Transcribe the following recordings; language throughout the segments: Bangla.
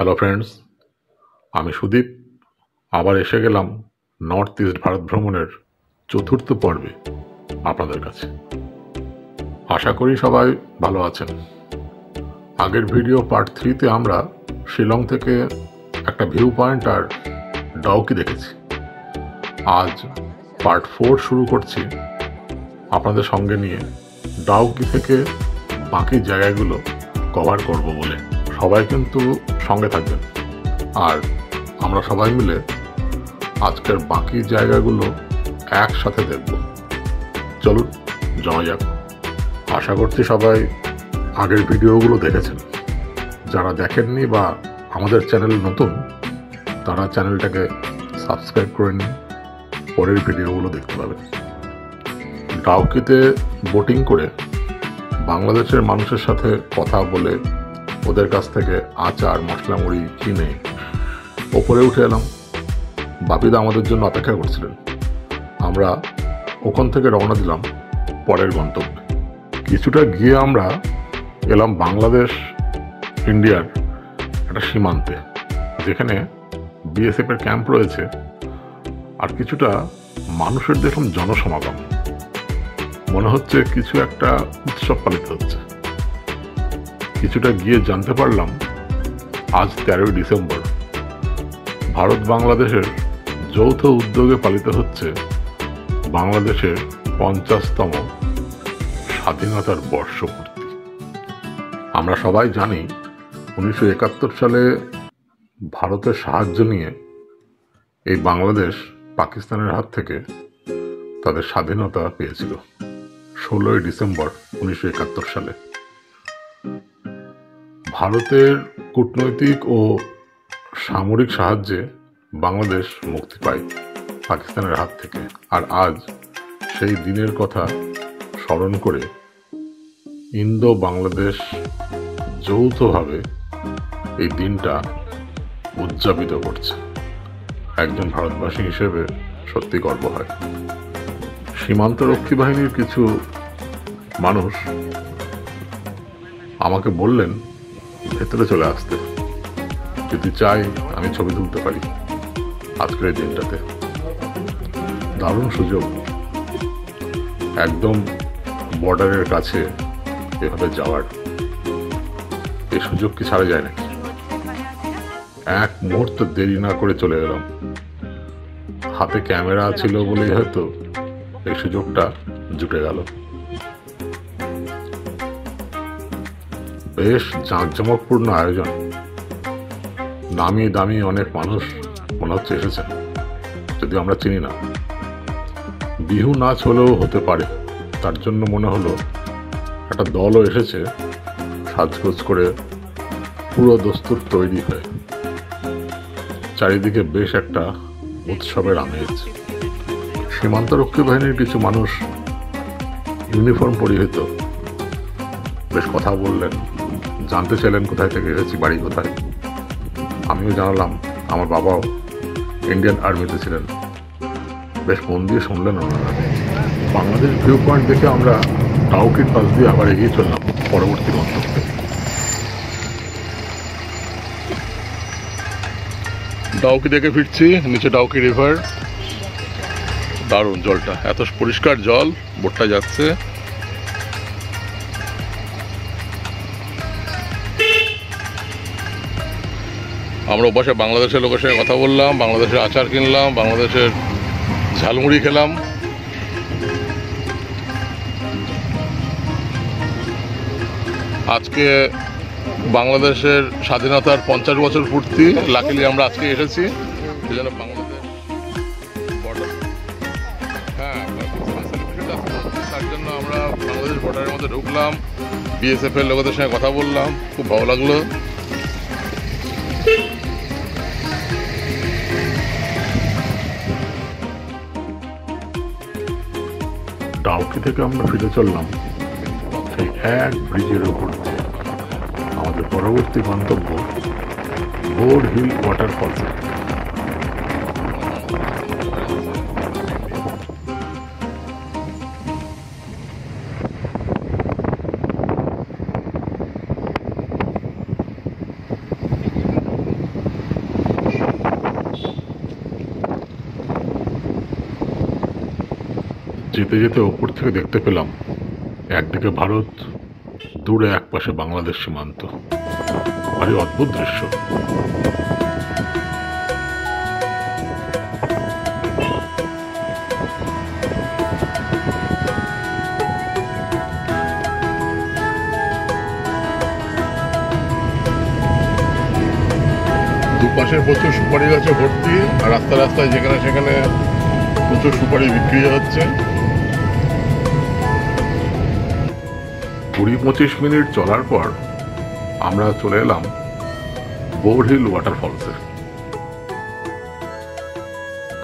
হ্যালো ফ্রেন্ডস, আমি সুদীপ আবার এসে গেলাম নর্থ ইস্ট ভারত ভ্রমণের চতুর্থ পর্বে আপনাদের কাছে। আশা করি সবাই ভালো আছেন। আগের ভিডিও পার্ট 3-তে আমরা শিলং থেকে একটা ভিউ পয়েন্ট আর ডাউকি দেখেছি। আজ পার্ট 4 শুরু করছি আপনাদের সঙ্গে নিয়ে ডাউকি থেকে বাকি জায়গাগুলো কভার করব বলে। সবাই কিন্তু সঙ্গে থাকবেন আর আমরা সবাই মিলে আজকের বাকি জায়গাগুলো একসাথে দেখব। চলুন যাওয়া যাক। আশা করছি সবাই আগের ভিডিওগুলো দেখেছেন। যারা দেখেননি বা আমাদের চ্যানেল নতুন, তারা চ্যানেলটাকে সাবস্ক্রাইব করে নিন, পরের ভিডিওগুলো দেখতে পাবেন। ডাউকিতে বোটিং করে বাংলাদেশের মানুষের সাথে কথা বলে ওদের কাছ থেকে আচার মশলা মুড়ি কিনে ওপরে উঠে এলাম। বাপিদা আমাদের জন্য অপেক্ষা করছিলেন। আমরা ওখান থেকে রওনা দিলাম পরের গন্তব্যে। কিছুটা গিয়ে আমরা এলাম বাংলাদেশ ইন্ডিয়ার একটা সীমান্তে, যেখানে বিএসএফের ক্যাম্প রয়েছে আর কিছুটা মানুষের দেখলাম জনসমাগম। মনে হচ্ছে কিছু একটা উৎসব পালিত হচ্ছে। কিছুটা গিয়ে জানতে পারলাম আজ 13ই ডিসেম্বর ভারত বাংলাদেশের যৌথ উদ্যোগে পালিত হচ্ছে বাংলাদেশের 50তম স্বাধীনতার বর্ষপূর্তি। আমরা সবাই জানি 1971 সালে ভারতের সাহায্য নিয়ে এই বাংলাদেশ পাকিস্তানের হাত থেকে তাদের স্বাধীনতা পেয়েছিল 16ই ডিসেম্বর 1971 সালে। ভারতের কূটনৈতিক ও সামরিক সাহায্যে বাংলাদেশ মুক্তি পায় পাকিস্তানের হাত থেকে। আর আজ সেই দিনের কথা স্মরণ করে ইন্দো বাংলাদেশ যৌথভাবে এই দিনটা উদযাপিত করছে। একজন ভারতবাসী হিসেবে সত্যি গর্ব হয়। সীমান্তরক্ষী বাহিনীর কিছু মানুষ আমাকে বললেন ভেতরে চলে আসতে, যদি চাই আমি ছবি তুলতে পারি আজকের এই দিনটাতে। দারুণ সুযোগ, একদম বর্ডারের কাছে এভাবে যাওয়ার। এই সুযোগ কি ছাড়া যায় নাকি? এক মুহূর্ত দেরি না করে চলে এলাম। হাতে ক্যামেরা ছিল বলেই হয়তো এই সুযোগটা জুটে গেল। বেশ জাঁকজমকপূর্ণ আয়োজন, নামি দামি অনেক মানুষ মনে হচ্ছে এসেছেন, যদি আমরা চিনি না। বিহু নাচ হলেও হতে পারে, তার জন্য মনে হলো একটা দলও এসেছে সাজগোজ করে, পুরো দস্তুর তৈরি হয়ে। চারিদিকে বেশ একটা উৎসবের আমেজ। সীমান্তরক্ষী বাহিনীর কিছু মানুষ ইউনিফর্ম পরিহিত বেশ কথা বললেন, জানতে চাইলেন কোথায় থেকে এসেছি, বাড়ি কোথায়। আমিও জানালাম আমার বাবাও ইন্ডিয়ান আর্মিতে ছিলেন। বেশ মন দিয়ে শুনলেন ওনারা। বাংলাদেশ ভিউ পয়েন্ট দেখে আমরা ডাউকির পাশ দিয়ে আবার এগিয়ে চললাম পরবর্তী গন্তব্যে। ডাউকি দেখে ফিরছি, নিচে ডাউকি রিভার। দারুণ জলটা, এত পরিষ্কার জল, বোটটা যাচ্ছে। আমরা ওপাশে বাংলাদেশের লোকের সঙ্গে কথা বললাম, বাংলাদেশের আচার কিনলাম, বাংলাদেশের ঝালমুড়ি খেলাম। আজকে বাংলাদেশের স্বাধীনতার 50 বছর পূর্তি। লাকিলি আমরা আজকে এসেছি, সেজন্য বাংলাদেশ বর্ডার, তার জন্য আমরা বাংলাদেশ বর্ডারের মধ্যে ঢুকলাম। বিএসএফ এর লোকেদের সঙ্গে কথা বললাম, খুব ভালো লাগলো। ডাউকি থেকে আমরা ফিরে চললাম সেই এক ব্রিজের উপর দিয়ে আমাদের পরবর্তী গন্তব্য বোর্ড হিল ওয়াটারফলসে। যেতে যেতে ওপর থেকে দেখতে পেলাম একদিকে ভারত, দূরে একপাশে বাংলাদেশ সীমান্ত। ভারী অদ্ভুত দৃশ্য। দুপাশে প্রচুর সুপারি গাছে ভর্তি, আর রাস্তায় রাস্তায় যেখানে সেখানে প্রচুর সুপারি বিক্রি হচ্ছে। 20-25 মিনিট চলার পর আমরা চলে এলাম বোর্ড হিল ওয়াটারফলসে।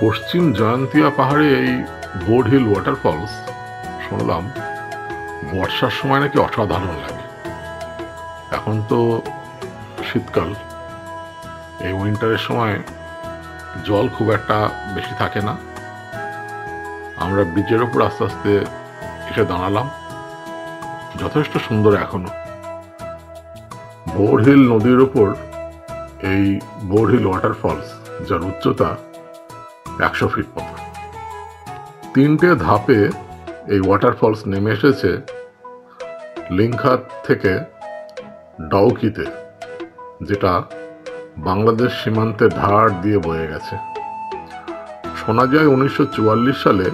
পশ্চিম জয়ন্তিয়া পাহাড়ে এই বোর্ড হিল ওয়াটারফলস শুনলাম বর্ষার সময় নাকি অসাধারণ লাগে। এখন তো শীতকাল, এই উইন্টারের সময় জল খুব একটা বেশি থাকে না। আমরা ব্রিজের ওপর আস্তে আস্তে এসে দাঁড়ালাম। যথেষ্ট সুন্দর এখনো। বোর্ড হিল নদীর ওপর এই বোর্ড হিল ওয়াটারফলস, যার উচ্চতা 100 ফিট মতো। 3টে ধাপে এই ওয়াটারফলস নেমে এসেছে লিঙ্গখাত থেকে ডাউকিতে, যেটা বাংলাদেশ সীমান্তের ধার দিয়ে বয়ে গেছে। শোনা যায় 1944 সালে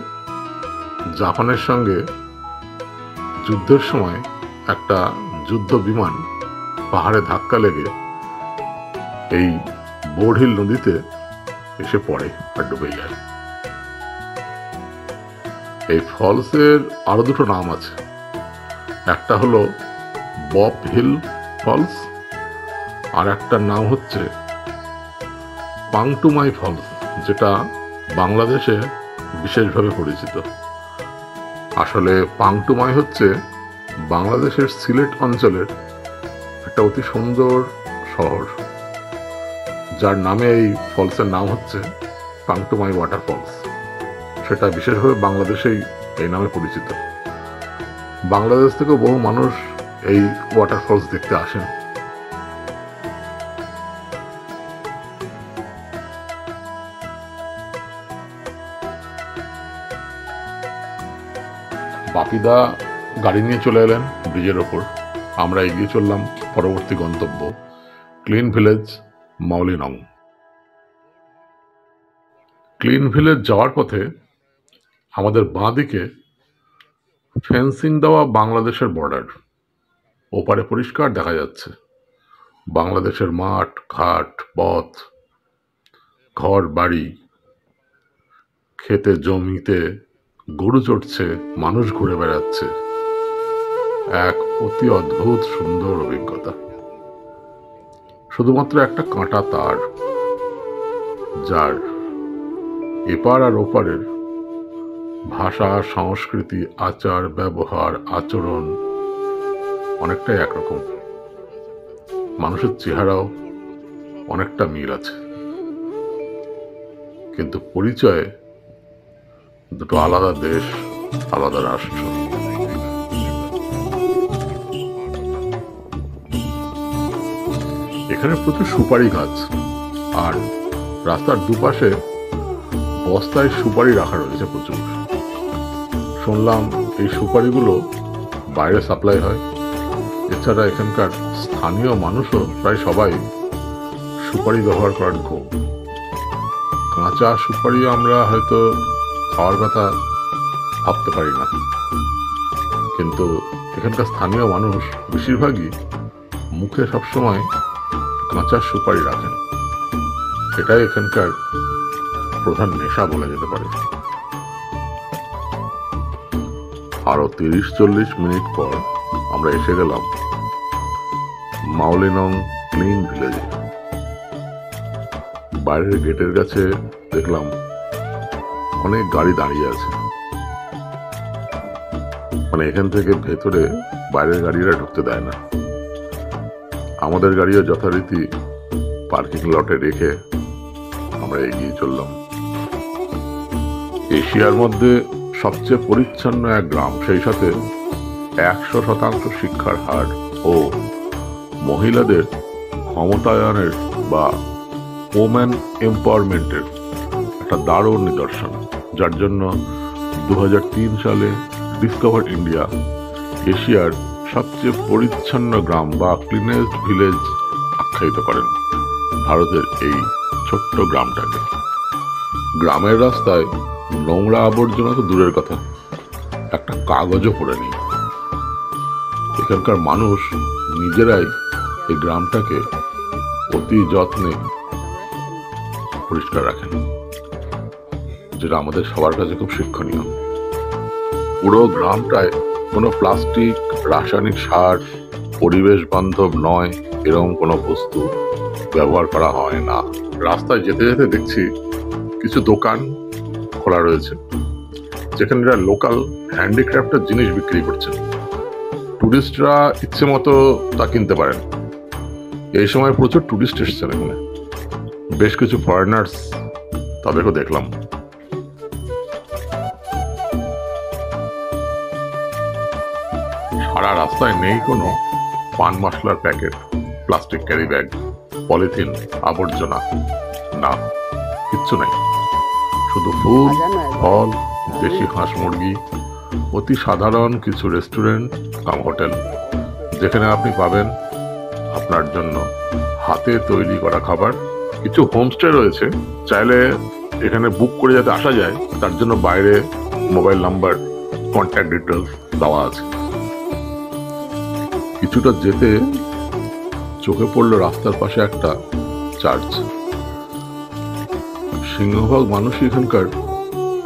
জাপানের সঙ্গে যুদ্ধের সময় একটা যুদ্ধ বিমান পাহাড়ে ধাক্কা লেগে এই বোর্ড হিল নদীতে এসে পড়ে আর ডুবে যায়। এই ফলসের আরো দুটো নাম আছে। একটা হলো বব হিল ফলস, আর একটার নাম হচ্ছে পাংটুমাই ফলস, যেটা বাংলাদেশে বিশেষভাবে পরিচিত। আসলে পাংটুমাই হচ্ছে বাংলাদেশের সিলেট অঞ্চলের একটা অতি সুন্দর শহর, যার নামে এই ফলসের নাম হচ্ছে পাংটুমাই ওয়াটারফলস। সেটা বিশেষভাবে বাংলাদেশেই এই নামে পরিচিত। বাংলাদেশ থেকেও বহু মানুষ এই ওয়াটারফলস দেখতে আসেন। বাপিদা গাড়ি নিয়ে চলে এলেন ব্রিজের ওপর। আমরা এগিয়ে চললাম পরবর্তী গন্তব্য clean village Mawlynnong. Clean village যাওয়ার পথে আমাদের বাঁ দিকে ফেন্সিং দেওয়া বাংলাদেশের বর্ডার। ওপারে পরিষ্কার দেখা যাচ্ছে বাংলাদেশের মাঠ, ঘাট, পথ, ঘর বাড়ি, খেতে জমিতে গরু চড়ছে, মানুষ ঘুরে বেড়াচ্ছে। এক অতি অদ্ভুত সুন্দর অভিজ্ঞতা। শুধুমাত্র একটা কাঁটা তার, যার এপার আর ওপারের ভাষা, সংস্কৃতি, আচার ব্যবহার, আচরণ অনেকটাই একরকম। মানুষের চেহারাও অনেকটা মিল আছে, কিন্তু পরিচয়ে দুটো আলাদা দেশ, আলাদা রাষ্ট্র। এখানে প্রচুর সুপারি গাছ, আর রাস্তার দুপাশে বস্তায় সুপারি রাখা রয়েছে প্রচুর। শুনলাম এই সুপারিগুলো বাইরে সাপ্লাই হয়। এছাড়া এখানকার স্থানীয় মানুষও প্রায় সবাই সুপারি ব্যবহার করার খুব। কাঁচা সুপারি আমরা হয়তো খাওয়ার কথা ভাবতে পারি না, কিন্তু এখানকার স্থানীয় মানুষ বেশিরভাগই মুখে সবসময় কাঁচা সুপারি রাখেন। এটাই এখানকার প্রধান নেশা বলা যেতে পারে। আরো 30-40 মিনিট পর আমরা এসে গেলাম মাওলিনং ক্লিন ভিলেজে। বাইরের গেটের কাছে দেখলাম অনেক গাড়ি দাঁড়িয়ে আছে। মানে এখান থেকে ভেতরে বাইরের গাড়িরা ঢুকতে দেয় না। আমাদের গাড়িও যথারীতি পার্কিং লটে রেখে আমরা এগিয়ে চললাম। এশিয়ার মধ্যে সবচেয়ে পরিচ্ছন্ন এক গ্রাম, সেই সাথে 100% শিক্ষার হার ও মহিলাদের ক্ষমতায়নের বা ওম্যান এম্পাওয়ারমেন্টের একটা দারুণ নিদর্শন, যার জন্য 2003 সালে ডিসকভার ইন্ডিয়া এশিয়ার সবচেয়ে পরিচ্ছন্ন গ্রাম বা ক্লিনেস্ট ভিলেজ আখ্যায়িত করেন ভারতের এই ছোট্ট গ্রামটাকে। গ্রামের রাস্তায় নোংরা আবর্জনা তো দূরের কথা, একটা কাগজও পড়ে নেই। এখানকার মানুষ নিজেরাই এই গ্রামটাকে অতি যত্নে পরিষ্কার রাখেন, যেটা আমাদের সবার কাছে খুব শিক্ষণীয়। পুরো গ্রামটায় কোনো প্লাস্টিক, রাসায়নিক সার, পরিবেশ বান্ধব নয় এরকম কোনো বস্তু ব্যবহার করা হয় না। রাস্তায় যেতে যেতে দেখছি কিছু দোকান খোলা রয়েছে, যেখানে এরা লোকাল হ্যান্ডিক্রাফটের জিনিস বিক্রি করছেন। টুরিস্টরা ইচ্ছে মতো তা কিনতে পারেন। এই সময় প্রচুর টুরিস্ট এসছেন এখানে, বেশ কিছু ফরেনার্স, তাদেরকেও দেখলাম। সারা রাস্তায় নেই কোনো পান মশলার packet, plastic carry bag, polythene, আবর্জনা, না, কিচ্ছু নেই। শুধু ফুল, ফল, দেশি হাঁস মুরগি, অতি সাধারণ কিছু রেস্টুরেন্ট কাম হোটেল, যেখানে আপনি পাবেন আপনার জন্য হাতে তৈরি করা খাবার। কিছু হোমস্টে রয়েছে, চাইলে এখানে বুক করে যাতে আসা যায় তার জন্য বাইরে মোবাইল নাম্বার, কন্ট্যাক্ট ডিটেলস দেওয়া আছে। কিছুটা যেতে চোখে পড়লো রাস্তার পাশে একটা চার্চ। সিংহভাগ মানুষই এখানকার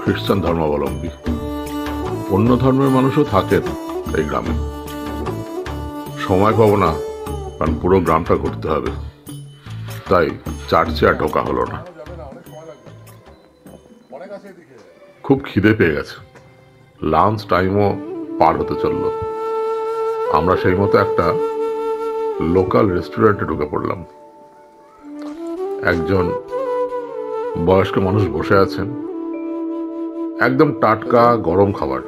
খ্রিস্টান ধর্মাবলম্বী। অন্য ধর্মের মানুষও থাকেন এই গ্রামে। সময় পাবো না, কারণ পুরো গ্রামটা ঘুরতে হবে, তাই চার্চে আর ঢোকা হলো না। খুব খিদে পেয়ে গেছে, লাঞ্চ টাইমও পার হতে চললো। আমরা সেই মতো একটা লোকাল রেস্টুরেন্টে ঢুকে পড়লাম। একজন বয়স্ক মানুষ বসে আছেন, একদম টাটকা গরম খাবার,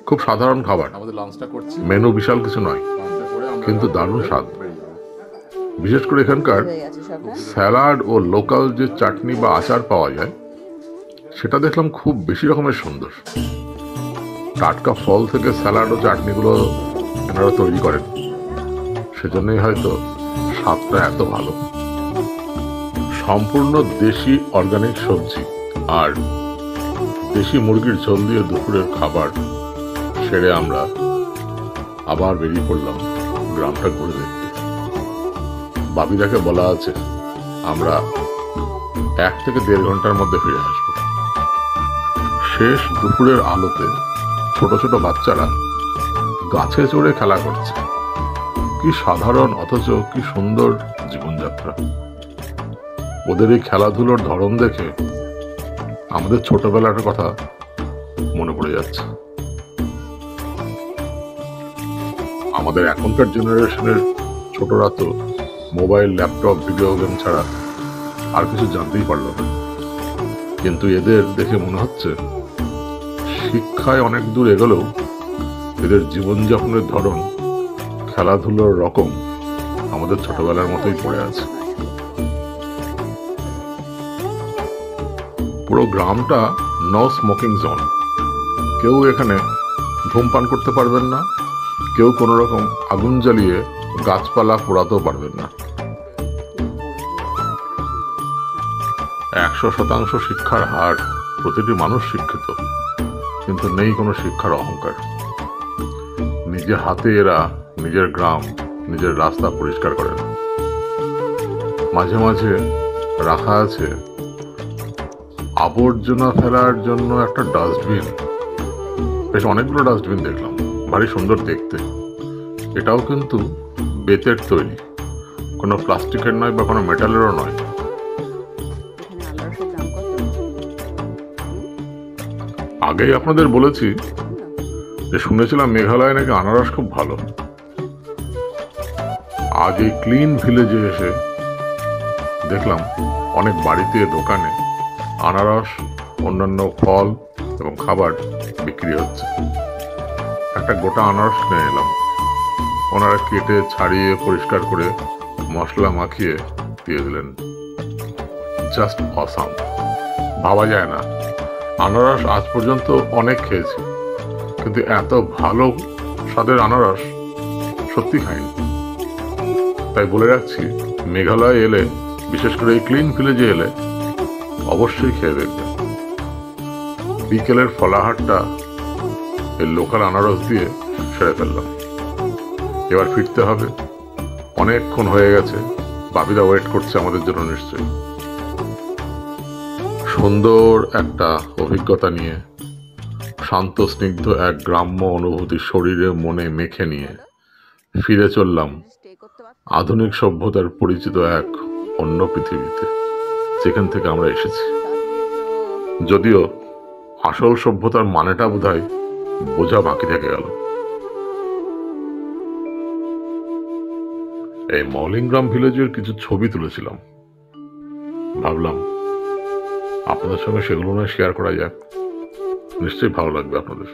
খুব সাধারণ খাবার, মেনু বিশাল কিছু নয়, কিন্তু দারুণ স্বাদ। বিশেষ করে এখানকার স্যালাড ও লোকাল যে চাটনি বা আচার পাওয়া যায়, সেটা দেখলাম খুব বেশি রকমের সুন্দর। টাটকা ফল থেকে স্যালাড ও চাটনিগুলো এনারা তৈরি করেন, সেজন্যই হয়তো স্বাদটা এত ভালো। সম্পূর্ণ দেশি অর্গানিক সবজি আর দেশি মুরগির ঝোল দিয়ে দুপুরের খাবার সেরে আমরা আবার বেরিয়ে পড়লাম গ্রামটা ঘুরে দেখতে। বাবিদাকে বলা আছে আমরা 1 থেকে 1.5 ঘন্টার মধ্যে ফিরে আসব। শেষ দুপুরের আলোতে ছোট ছোট বাচ্চারা গাছে চড়ে খেলা করছে। কি সাধারণ অথচ কি সুন্দর জীবনযাত্রা। ওদের এই খেলাধুলোর ধরন দেখে আমাদের ছোটবেলার কথা মনে পড়ে যাচ্ছে। আমাদের এখনকার জেনারেশনের ছোটরা তো মোবাইল, ল্যাপটপ, ভিডিও গেম ছাড়া আর কিছু জানতেই পারলো না, কিন্তু এদের দেখে মনে হচ্ছে শিক্ষায় অনেক দূর এগোলেও এদের জীবনযাপনের ধরন, খেলাধুলোর রকম আমাদের ছোটবেলার মতোই পড়ে আছে। পুরো গ্রামটা নো স্মোকিং জোন। কেউ এখানে ধূমপান করতে পারবেন না, কেউ কোনো রকম আগুন জ্বালিয়ে গাছপালা পোড়াতেও পারবেন না। 100% শিক্ষার হার, প্রতিটি মানুষ শিক্ষিত, কিন্তু নেই কোনো শিক্ষার অহংকার। নিজের হাতে এরা নিজের গ্রাম, নিজের রাস্তা পরিষ্কার করেন। মাঝে মাঝে রাখা আছে আবর্জনা ফেলার জন্য একটা ডাস্টবিন। বেশ অনেকগুলো ডাস্টবিন দেখলাম, ভারী সুন্দর দেখতে। এটাও কিন্তু বেতের তৈরি, কোনো প্লাস্টিকের নয় বা কোনো মেটালেরও নয়। আগেই আপনাদের বলেছি যে শুনেছিলাম মেঘালয়ে নাকি আনারস খুব ভালো। আজ এই ক্লিন ভিলেজে এসে দেখলাম অনেক বাড়িতে, দোকানে আনারস, অন্যান্য ফল এবং খাবার বিক্রি হচ্ছে। একটা গোটা আনারস কিনে এলাম। ওনারা কেটে ছাড়িয়ে পরিষ্কার করে মশলা মাখিয়ে দিয়ে দিলেন। Just awesome. ভাবা যায় না আনারস আজ পর্যন্ত অনেক খেয়েছি, কিন্তু এত ভালো স্বাদের আনারস সত্যি খাইনি। তাই বলে রাখছি, মেঘালয় এলে, বিশেষ করে এই ক্লিন ভিলেজে এলে অবশ্যই খেয়ে দেখবেন। বিকেলের ফলাহারটা এই লোকাল আনারস দিয়ে সেরে ফেললাম। এবার ফিরতে হবে, অনেকক্ষণ হয়ে গেছে, বাপিদা ওয়েট করছে আমাদের জন্য নিশ্চয়ই। সুন্দর একটা অভিজ্ঞতা নিয়ে, শান্ত স্নিগ্ধ এক গ্রাম্য অনুভূতি শরীরে মনে মেখে নিয়ে ফিরে চললাম আধুনিক সভ্যতার পরিচিত এক অন্য পৃথিবীতে, যেখান থেকে আমরা এসেছি। যদিও আসল সভ্যতার মানেটা বোধহয় বোঝা বাকি থেকে গেল। এই মলিংগ্রাম ভিলেজের কিছু ছবি তুলেছিলাম, ভাবলাম আপনাদের সঙ্গে সেগুলো না শেয়ার করা যাক, নিশ্চয়ই ভালো লাগবে আপনাদের।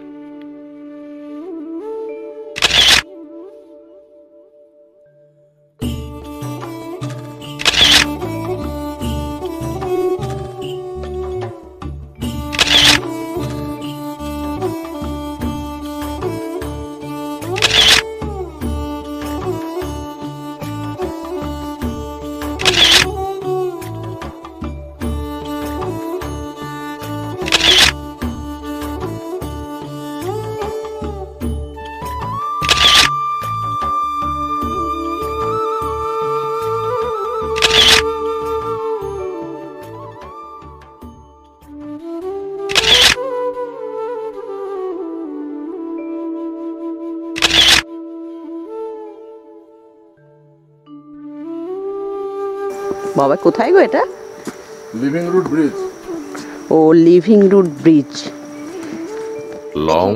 বাবা কোথায় গো এটা? Living root bridge. ও living root bridge, long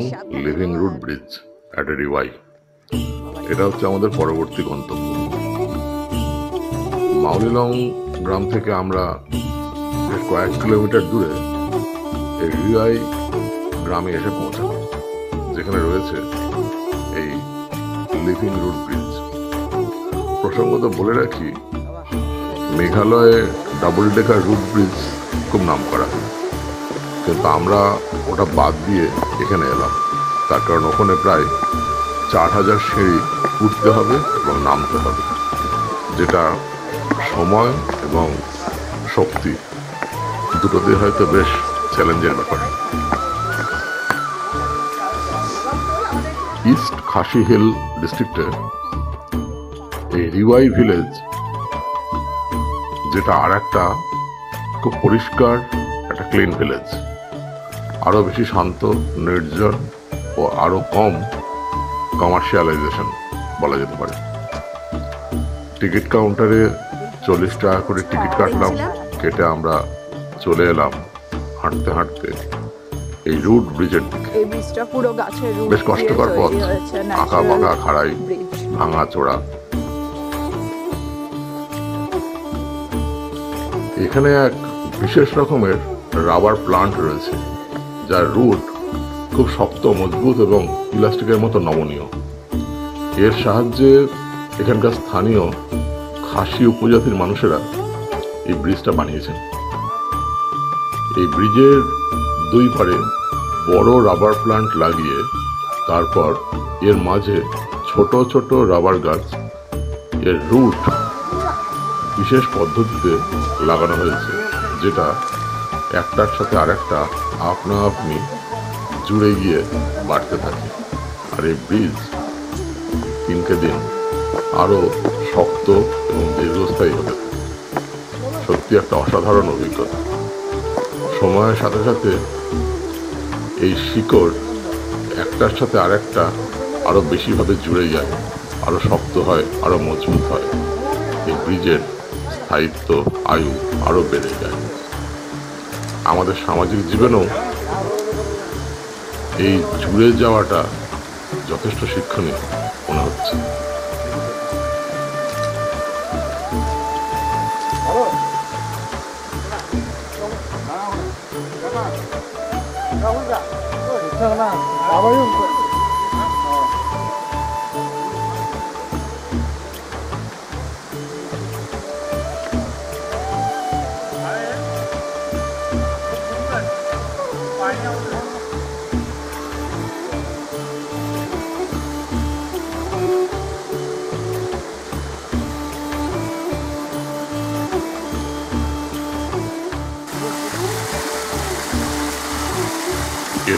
living root bridge at Riwai. এটা হচ্ছে আমাদের পরবর্তী গন্তব্য। মাউলিলং গ্রাম থেকে আমরা বেশ কয়েক কিলোমিটার দূরে এই রিওয়াই গ্রামে এসে পৌঁছালাম, যেখানে রয়েছে এই লিভিং রুট ব্রিজ। প্রসঙ্গত বলে রাখি, মেঘালয়ে ডাবল ডেকার রুট ব্রিজ খুব নাম করা, কিন্তু আমরা ওটা বাদ দিয়ে এখানে এলাম, তার কারণ ওখানে প্রায় 4000 সিঁড়ি উঠতে হবে এবং নামতে হবে, যেটা সময় এবং শক্তি দুটোতেই হয়তো বেশ চ্যালেঞ্জের ব্যাপার। ইস্ট খাসি হিল ডিস্ট্রিক্টে এই রিওয়াই ভিলেজ, যেটা আর একটা খুব পরিষ্কার একটা ক্লিন ভিলেজ, আরো বেশি শান্ত, নির্জন ও আরো কম কমার্শিয়ালাইজেশন বলা যেতে পারে। টিকিট কাউন্টারে 40 টাকা করে টিকিট কাটলাম, কেটে আমরা চলে এলাম হাঁটতে হাঁটতে এই রুট ব্রিজের দিকে। বেশ কষ্টকর পথ, আঁকা বাঁকা খাড়াই, ভাঙা চোরা। এখানে এক বিশেষ রকমের রাবার প্লান্ট রয়েছে, যার রুট খুব শক্ত, মজবুত এবং ইলাস্টিকের মতো নমনীয়। এর সাহায্যে এখানকার স্থানীয় খাসি উপজাতির মানুষেরা এই ব্রিজটা বানিয়েছেন। এই ব্রিজের দুই পারে বড় রাবার প্লান্ট লাগিয়ে তারপর এর মাঝে ছোট ছোট রাবার গাছ, এর রুট বিশেষ পদ্ধতিতে লাগানো হয়েছে, যেটা একটার সাথে আরেকটা আপনা আপনি জুড়ে গিয়ে বাড়তে থাকে। আর এই ব্রিজ দিনকে দিন আরো শক্ত এবং দীর্ঘস্থায়ী হবে। সত্যি একটা অসাধারণ অভিজ্ঞতা। সময়ের সাথে সাথে এই শিকড় একটার সাথে আরেকটা আরো বেশিভাবে জুড়ে যায়, আরো শক্ত হয়, আরো মজবুত হয়। এই ব্রিজের স্থায়িত্ব, আয়ু আরো বেড়ে যায়। আমাদের সামাজিক জীবনেও এই জুড়ে যাওয়াটা যথেষ্ট শিক্ষণীয় মনে হচ্ছে।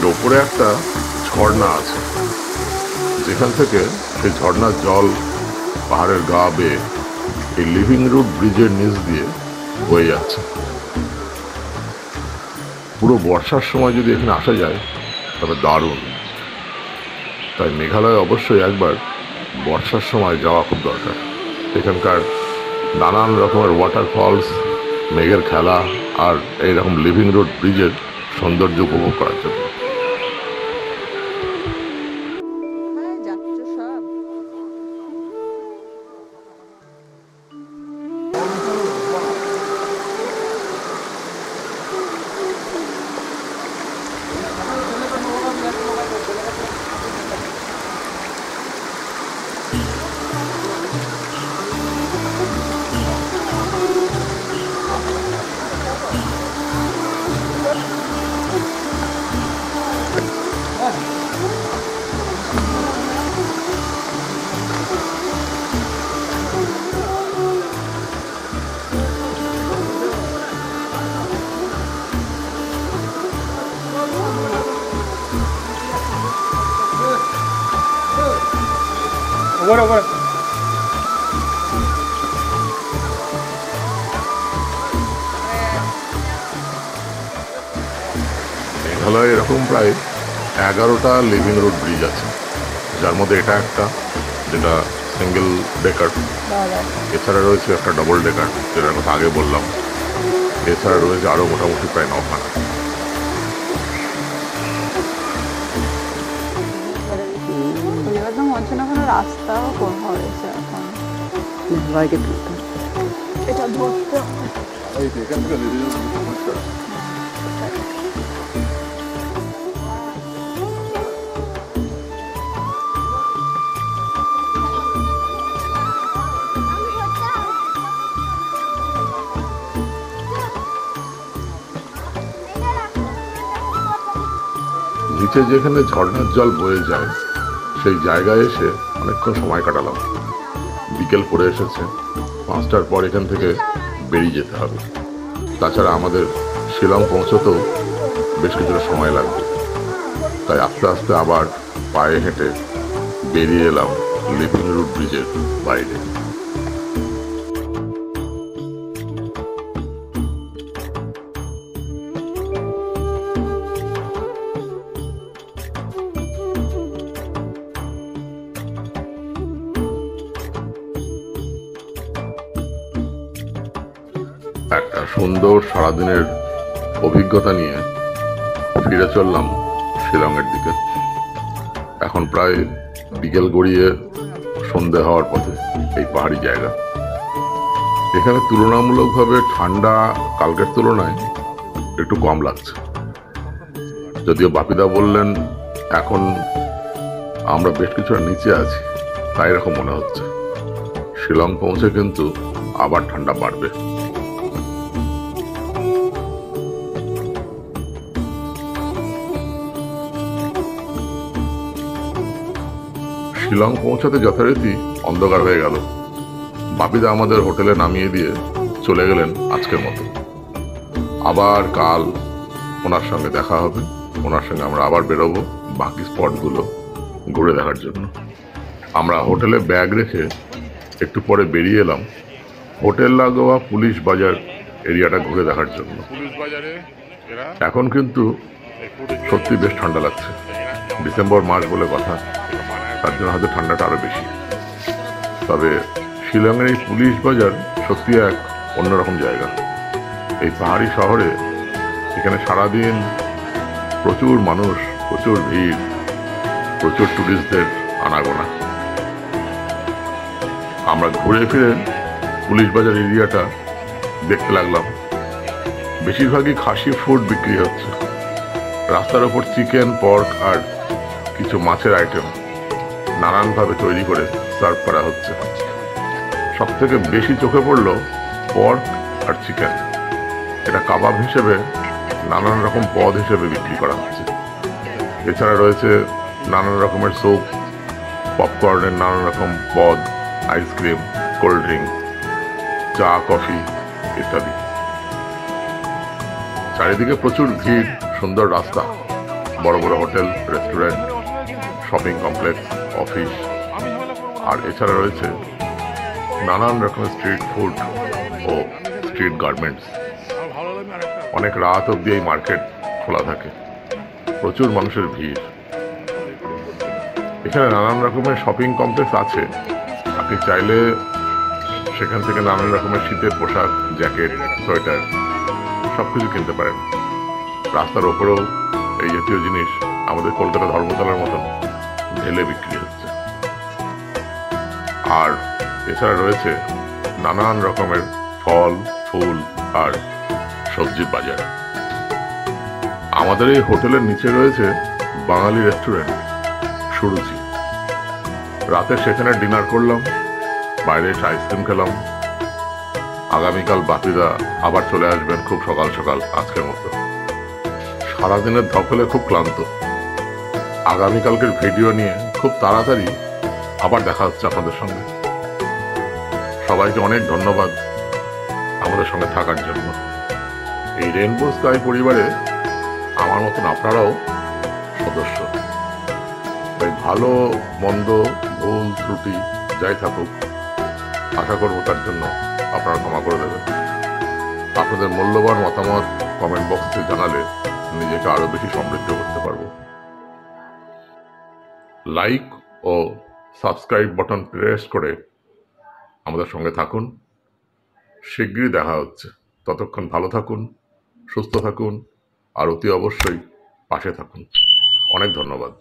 এর ওপরে একটা ঝর্ণা আছে, যেখান থেকে সেই ঝর্ণার জল পাহাড়ের গা বেয়ে এই লিভিং রুট ব্রিজের নিচ দিয়ে বয়ে যাচ্ছে। পুরো বর্ষার সময় যদি এখানে আসা যায় তবে দারুণ। তাই মেঘালয় অবশ্যই একবার বর্ষার সময় যাওয়া খুব দরকার। এখানকার নানান রকমের ওয়াটারফলস, মেঘের খেলা আর এইরকম লিভিং রুট ব্রিজের সৌন্দর্য উপভোগ করার জন্য। মেঘালয়ে এরকম প্রায় 11টা লিভিং রুট ব্রিজ আছে, যার মধ্যে এটা একটা, যেটা সিঙ্গেল ডেকার। এছাড়া রয়েছে একটা ডবল ডেকার, যেটার কথা আগে বললাম। এছাড়া রয়েছে আরও মোটামুটি প্রায় 9খানা। রাস্তাও হয়েছে এখন, এটা ধরতে নিচে যেখানে ঝর্ণার জল বয়ে যায় সেই জায়গায় এসে অনেকক্ষণ সময় কাটালাম। বিকেল পড়ে এসেছে, 5টার পর এখান থেকে বেরিয়ে যেতে হবে। তাছাড়া আমাদের শিলং পৌঁছতেও বেশ কিছুটা সময় লাগবে। তাই আস্তে আস্তে আবার পায়ে হেঁটে বেরিয়ে এলাম লিভিং রুট ব্রিজের বাইরে। একটা সুন্দর সারাদিনের অভিজ্ঞতা নিয়ে ফিরে চললাম শিলংয়ের দিকে। এখন প্রায় বিকেল গড়িয়ে সন্ধে হওয়ার পথে এই পাহাড়ি জায়গা। এখানে তুলনামূলকভাবে ঠান্ডা কালকের তুলনায় একটু কম লাগছে, যদিও বাপিদা বললেন এখন আমরা বেশ কিছুটা নিচে আছি, তাই এরকম মনে হচ্ছে। শিলং পৌঁছে কিন্তু আবার ঠান্ডা বাড়বে। শিলং পৌঁছাতে যথারীতি অন্ধকার হয়ে গেল। বাপিদা আমাদের হোটেলে নামিয়ে দিয়ে চলে গেলেন আজকের মতো। আবার কাল ওনার সঙ্গে দেখা হবে, ওনার সঙ্গে আমরা আবার বেরোবো বাকি স্পটগুলো ঘুরে দেখার জন্য। আমরা হোটেলে ব্যাগ রেখে একটু পরে বেরিয়ে এলাম হোটেল লাগোয়া পুলিশ বাজার এরিয়াটা ঘুরে দেখার জন্য। এখন কিন্তু সত্যি বেশ ঠান্ডা লাগছে, ডিসেম্বর মাস বলে কথা, তার জন্য হয়তো ঠান্ডাটা আরো বেশি। তবে শিলংয়ের এই পুলিশ বাজার সত্যি এক অন্যরকম জায়গা। এই পাহাড়ি শহরে এখানে সারাদিন প্রচুর মানুষ, প্রচুর ভিড়, প্রচুর টুরিস্টদের আনাগোনা। আমরা ঘুরে ফিরে পুলিশ বাজার এরিয়াটা দেখতে লাগলাম। বেশিরভাগই খাসি ফুড বিক্রি হচ্ছে। রাস্তার ওপর চিকেন, পর্ক আর কিছু মাছের আইটেম নানানভাবে তৈরি করে সার্ভ করা হচ্ছে। সব থেকে বেশি চোখে পড়লো পর্ক আর চিকেন। এটা কাবাব হিসেবে নানান রকম পদ হিসেবে বিক্রি করা হচ্ছে। এছাড়া রয়েছে নানান রকমের স্যুপ, পপকর্নের নানান রকম পদ, আইসক্রিম, কোল্ড ড্রিঙ্ক, চা, কফি ইত্যাদি। চারিদিকে প্রচুর ভিড়, সুন্দর রাস্তা, বড় বড় hotel, restaurant, shopping complex, office, আর এছাড়া রয়েছে নানান রকমের স্ট্রিট ফুড ও স্ট্রিট গার্মেন্টস। অনেক রাত অবধি এই মার্কেট খোলা থাকে, প্রচুর মানুষের ভিড়। এখানে নানান রকমের শপিং কমপ্লেক্স আছে, আপনি চাইলে সেখান থেকে নানান রকমের শীতের পোশাক, জ্যাকেট, সোয়েটার সবকিছু কিনতে পারেন। রাস্তার ওপরেও এই জাতীয় জিনিস আমাদের কলকাতা ধর্মতলার মতন ঢেলে বিক্রি হচ্ছে। আর এছাড়া রয়েছে নানান রকমের ফল, ফুল আর সবজির বাজার। আমাদের এই হোটেলের নিচে রয়েছে বাঙালি রেস্টুরেন্ট সুরুচি। রাতে সেখানে ডিনার করলাম, বাইরে এসে আইসক্রিম খেলাম। আগামীকাল বাপিদা আবার চলে আসবেন খুব সকাল সকাল আজকের মতো। সারাদিনের ধকলে খুব ক্লান্ত। আগামীকালকের ভিডিও নিয়ে খুব তাড়াতাড়ি আবার দেখা হচ্ছে আপনাদের সঙ্গে। সবাইকে অনেক ধন্যবাদ আমাদের সঙ্গে থাকার জন্য। এই রেইনবো স্কাই পরিবারে আমার মতন আপনারাও সদস্য। তাই ভালো মন্দ, ভুল ত্রুটি যাই থাকুক, আশা করব তার জন্য আপনারা ক্ষমা করে দেবেন। আপনাদের মূল্যবান মতামত কমেন্ট বক্সে জানালে নিজেকে আরো বেশি সমৃদ্ধ করতে পারবো। লাইক ও সাবস্ক্রাইব বাটন প্রেস করে আমাদের সঙ্গে থাকুন। শিগগিরই দেখা হচ্ছে। ততক্ষণ ভালো থাকুন, সুস্থ থাকুন আর অতি অবশ্যই পাশে থাকুন। অনেক ধন্যবাদ।